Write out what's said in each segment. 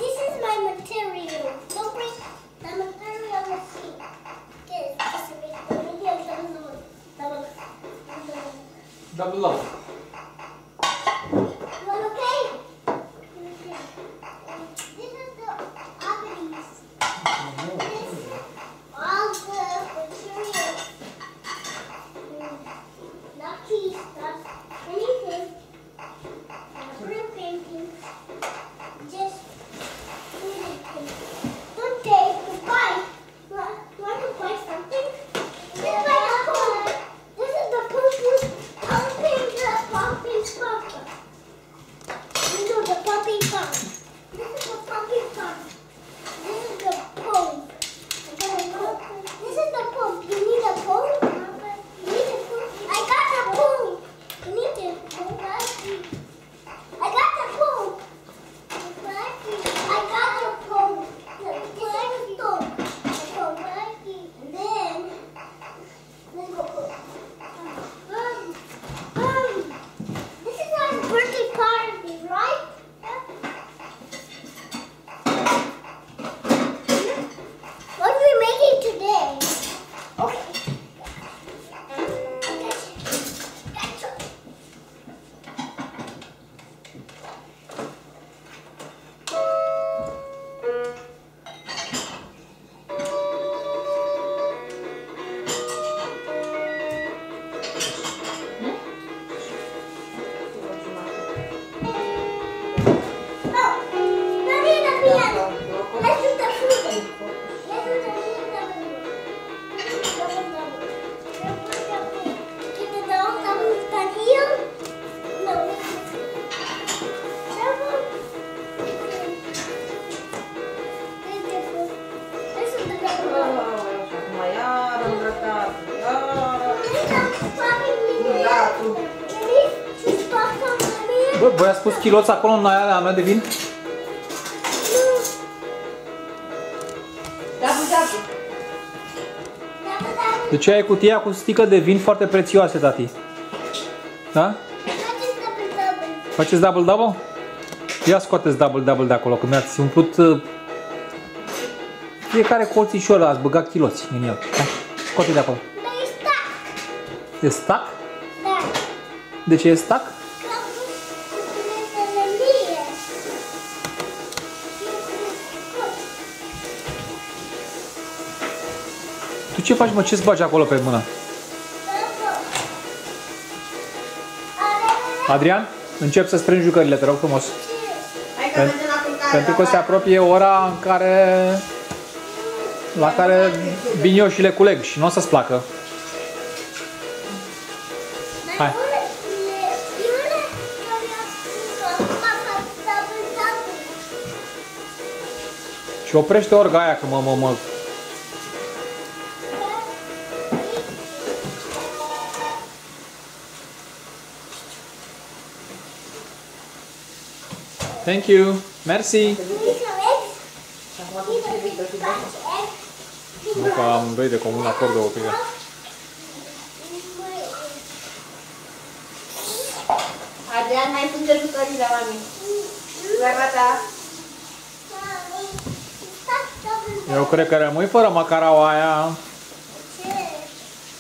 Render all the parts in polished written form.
This is my material. Don't break the material on the seat. This is the medium double. Double love. You want okay? This is the ovenings. All the material. Not keys, not anything. Real paintings. Just don't take to buy. You want to buy something? This is my pump. This is the pumping pump. You know the pumping pump. This is the pumping pump. This is the pump. This is the pump. You need a pump? You need a pump. I got the pump. You need a pump. I got the pump. I got the pump. And then let's go. This is our birthday party, right? What are we making today? Okay. Gotcha. Bă, voi ați pus chiloți acolo în aia mea de vin? De ce ai cutia cu sticlă de vin foarte prețioase, tati? Da? Faceți double-double? Ia scoateți double-double de acolo, că mi-ați umplut fiecare colțișor, ați băgat chiloți în el. Da? Scoate de acolo. E stack? Da. De ce e stack? Tu ce faci, mă? Ce-ți bagi acolo pe mână? Adrian, încep să strângi jucările, te rog frumos. Pentru că se apropie ora în care... la care vin eu și le culeg și nu o să-ți placă. Hai. Și oprește orga aia că mă... Thank you. Merci. Nu că amândoi de comun acord o pică. Adrian, mai sunt de jucările, mami. Gata. Eu cred că rămâi fără macaraua aia.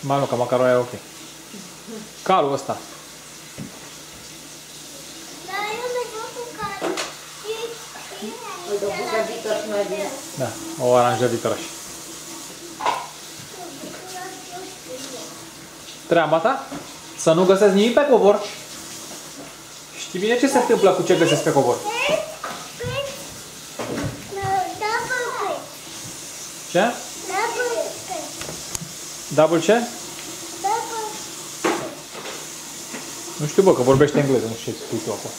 Ba nu, că macaraua e ok. Calul ăsta. Da, o aranjă viitoare. Treaba ta? Să nu găsesc nimic pe covor. Știi bine ce se întâmplă cu ce găsesc pe covor? Ce? Double ce? Nu știu, bă, că vorbește engleză, nu știu ce spui tu acolo.